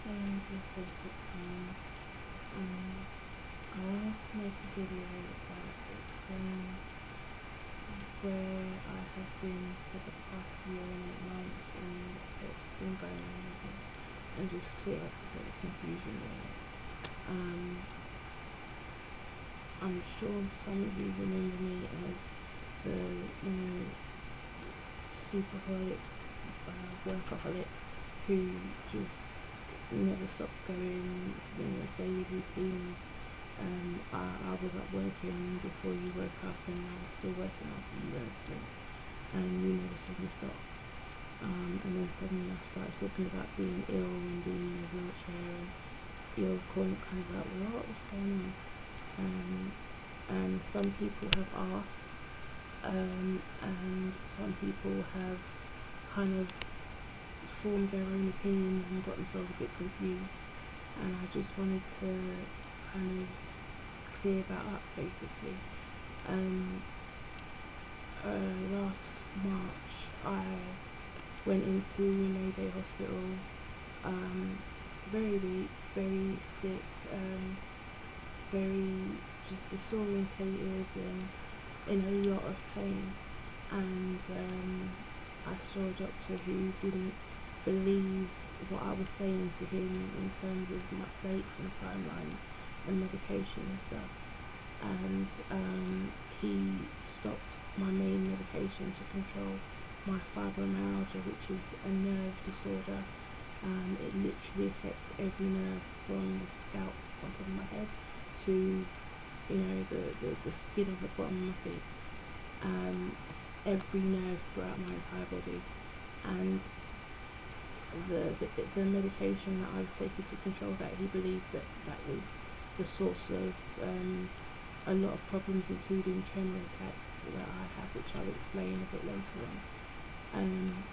Hello dear Facebook friends. I wanted to make a video that explains where I have been for the past year and 8 months and what's been going on with it, and just clear up a bit of confusion there. I'm sure some of you remember me as the superholic, workaholic who just never stopped going, daily routines. I was up working before you woke up, and I was still working after you went to sleep, and you never saw me stop. And then suddenly I started talking about being ill and being in a wheelchair, and you're kind of like, what's going on? And some people have asked, and some people have kind of formed their own opinions and got themselves a bit confused, and I just wanted to kind of clear that up basically. Last March I went into Mayday Hospital, very weak, very sick, very just disorientated and in a lot of pain, and I saw a doctor who didn't believe what I was saying to him in terms of my dates and timeline and medication and stuff, and he stopped my main medication to control my fibromyalgia, which is a nerve disorder. It literally affects every nerve from the scalp on top of my head to the skin of the bottom of my feet, every nerve throughout my entire body. And the medication that I was taking to control that, he believed that was the source of a lot of problems, including tremor attacks that I have, which I'll explain a bit later on.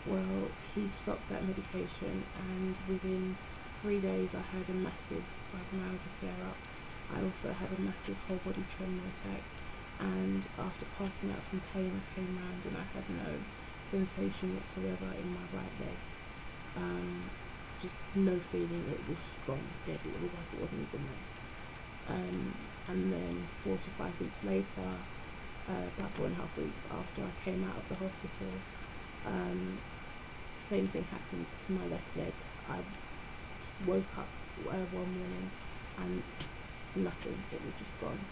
Well, he stopped that medication, and within 3 days I had a massive fibromyalgia flare-up. I also had a massive whole body tremor attack, and after passing out from pain I came round and I had no sensation whatsoever in my right leg. Just no feeling, it was gone, dead. It was like it wasn't even there. And then 4 to 5 weeks later, about 4.5 weeks after I came out of the hospital, same thing happened to my left leg. I woke up one morning and nothing, it was just gone.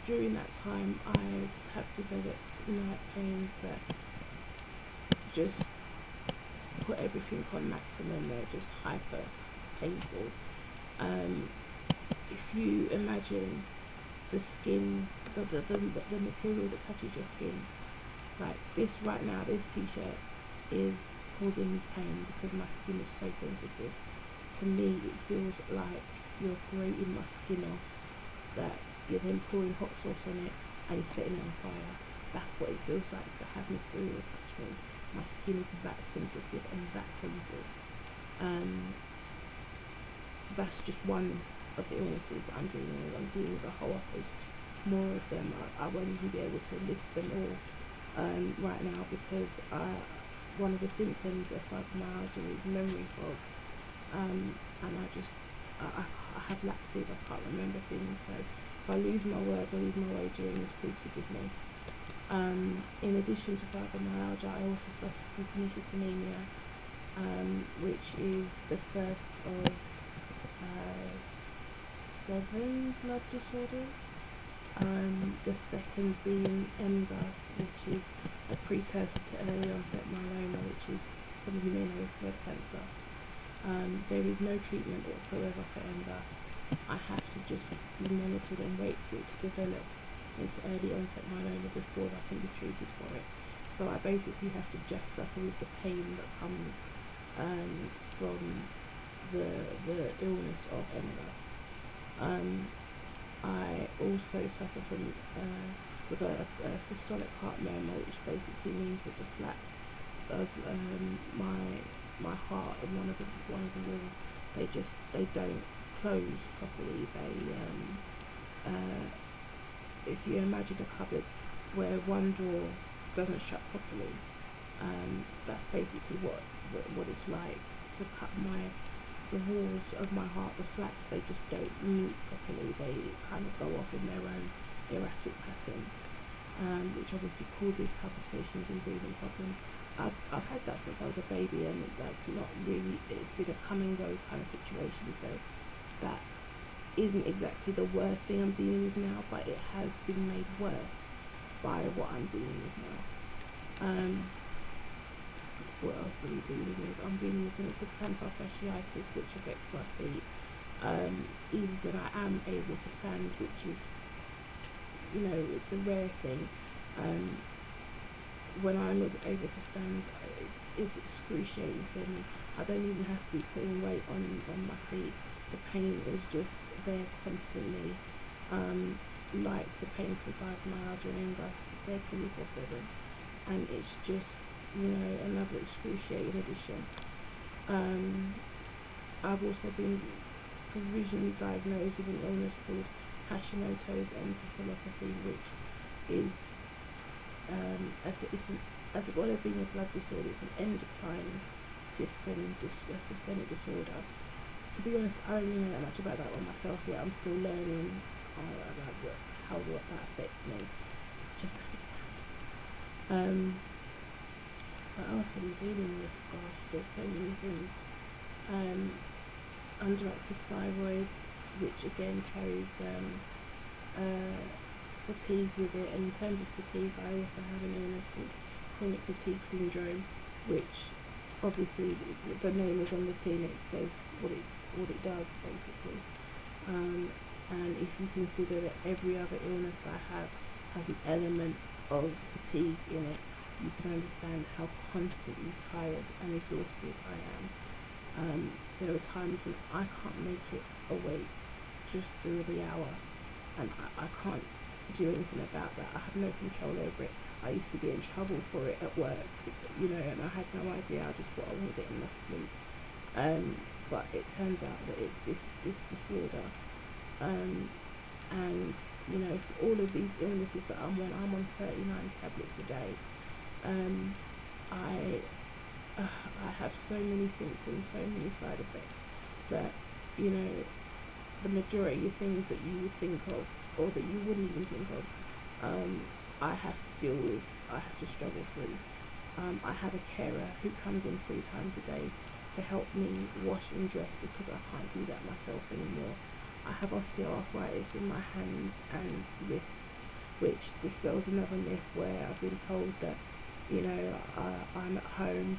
During that time I have developed night pains that just put everything on maximum. They're just hyper painful. If you imagine the skin, the material that touches your skin, like this right now, this t-shirt is causing me pain because my skin is so sensitive. To me it feels like you're grating my skin off, that you're then pouring hot sauce on it and you're setting it on fire. That's what it feels like to have material touch me. My skin is that sensitive and that painful. That's just one of the illnesses that I'm dealing with. I'm dealing with a whole host more of them. I won't even be able to list them all right now, because one of the symptoms of fibromyalgia is memory fog, and I have lapses. I can't remember things, so if I lose my words or lose my way during this, please forgive me. In addition to fibromyalgia, I also suffer from pernicious anemia, which is the first of 7 blood disorders. The second being MGUS, which is a precursor to early onset myeloma, which is, some of you may know, is blood cancer. There is no treatment whatsoever for MGUS. I have to just be monitored and wait for it to develop into early onset myeloma before I can be treated for it. So I basically have to just suffer with the pain that comes from the illness of MGUS. I also suffer from with a systolic heart murmur, which basically means that the flaps of my heart and one of the walls, they don't close properly. If you imagine a cupboard where one door doesn't shut properly, that's basically basically what it's like. The walls of my heart, the flaps, they just don't meet properly. They kind of go off in their own erratic pattern, which obviously causes palpitations and breathing problems. I've had that since I was a baby, and that's not really, it's been a come and go kind of situation, so that isn't exactly the worst thing I'm dealing with now, but it has been made worse by what I'm dealing with now. What else are we dealing with? I'm dealing with something called plantar fasciitis, which affects my feet. Even when I am able to stand, which is, it's a rare thing. When I'm not able to stand, it's excruciating for me. I don't even have to be putting weight on my feet. The pain is just there constantly. Like the pain from fibromyalgia and angus, it's there 24/7, and it's just, another excruciating addition. I've also been provisionally diagnosed with an illness called Hashimoto's encephalopathy, which is, as well as being a blood disorder, it's an endocrine systemic disorder. To be honest, I don't really know that much about that one myself yet. I'm still learning about how that affects me. Just what else are we dealing with? Gosh, there's so many things. Underactive thyroid, which again carries fatigue with it. And in terms of fatigue, I also have an illness called chronic fatigue syndrome, which obviously the name is on the tin. It says what it does basically. And if you consider that every other illness I have has an element of fatigue in it, you can understand how constantly tired and exhausted I am. There are times when I can't make it awake just through the hour, and I can't do anything about that. I have no control over it. I used to get in trouble for it at work, and I had no idea. I just thought I wasn't getting enough sleep. But it turns out that it's this disorder. And for all of these illnesses that I'm on 39 tablets a day. I have so many symptoms, so many side effects that, the majority of things that you would think of, or that you wouldn't even think of, I have to deal with, I have to struggle through. I have a carer who comes in 3 times a day to help me wash and dress because I can't do that myself anymore. I have osteoarthritis in my hands and wrists, which dispels another myth where I've been told that, I'm at home,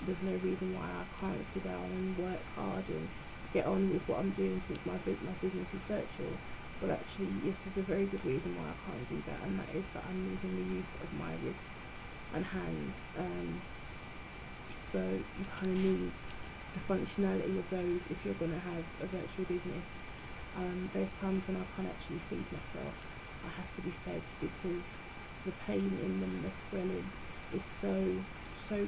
there's no reason why I can't sit down and work hard and get on with what I'm doing since my business is virtual. But actually, yes, there's a very good reason why I can't do that, and that is that I'm losing the use of my wrists and hands. So you kind of need the functionality of those if you're going to have a virtual business. There's times when I can't actually feed myself. I have to be fed because the pain in them, the swelling, is so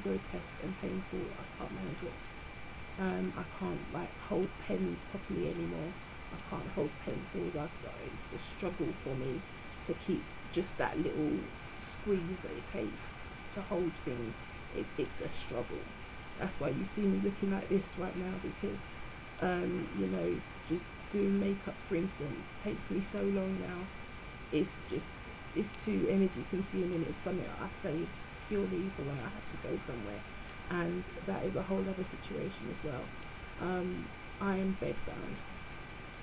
grotesque and painful. I can't manage it. I can't hold pens properly anymore. I can't hold pencils. It's a struggle for me to keep just that little squeeze that it takes to hold things. It's a struggle. That's why you see me looking like this right now, because just doing makeup, for instance, takes me so long now. It's too energy consuming. It's something I save purely for when I have to go somewhere, and that is a whole other situation as well. I am bedbound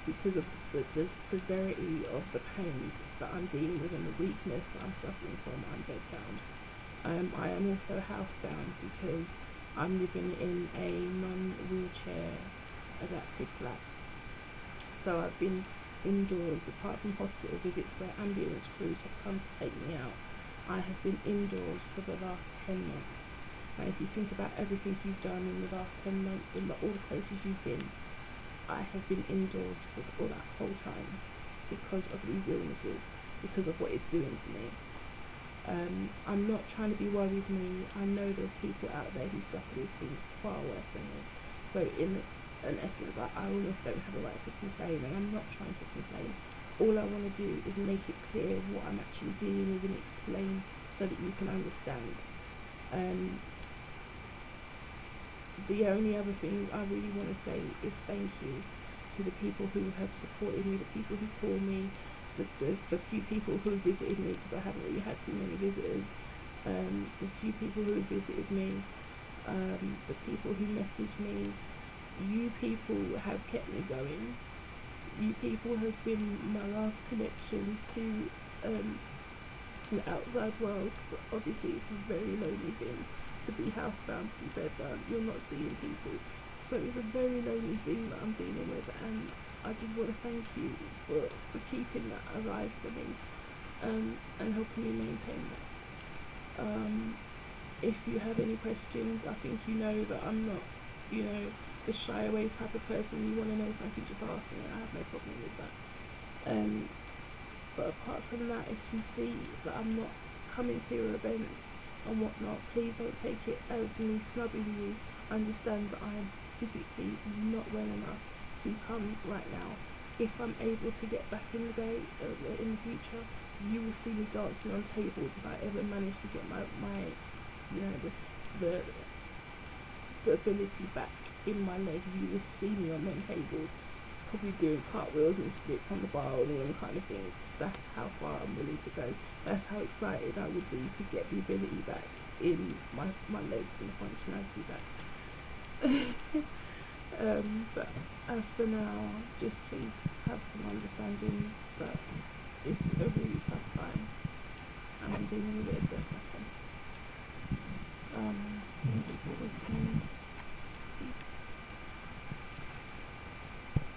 because of the severity of the pains that I'm dealing with and the weakness that I'm suffering from. I'm bedbound. I am also housebound because I'm living in a non-wheelchair adapted flat. So I've been indoors, apart from hospital visits where ambulance crews have come to take me out. I have been indoors for the last 10 months. Now if you think about everything you've done in the last 10 months and all the places you've been, I have been indoors for all that whole time because of these illnesses, because of what it's doing to me. I'm not trying to be worries-me. I know there's people out there who suffer with things far worse than me. So in essence, I almost don't have a right to complain, and I'm not trying to complain. All I want to do is make it clear what I'm actually dealing with and explain so that you can understand. the only other thing I really want to say is thank you to the people who have supported me, the people who call me, the few people who visited me, because I haven't really had too many visitors, the few people who visited me, the people who messaged me. You people have kept me going. You people have been my last connection to the outside world, because obviously it's a very lonely thing to be housebound, to be bedbound. You're not seeing people, so it's a very lonely thing that I'm dealing with, and I just want to thank you for keeping that alive for me, and helping me maintain that. If you have any questions, I think you know that I'm not, the shy away type of person. You want to know something, just ask me. I have no problem with that. But apart from that, if you see that I'm not coming to your events and whatnot, please don't take it as me snubbing you. Understand that I am physically not well enough to come right now. If I'm able to get back in the day, in the future, you will see me dancing on tables if I ever manage to get my the ability back in my legs. You will see me on them tables, probably doing cartwheels and splits on the bar and all them kind of things. That's how far I'm willing to go. That's how excited I would be to get the ability back in my legs and the functionality back. But as for now, just please have some understanding that it's a really tough time and I'm dealing with it as best I can. Thank you for listening. Peace.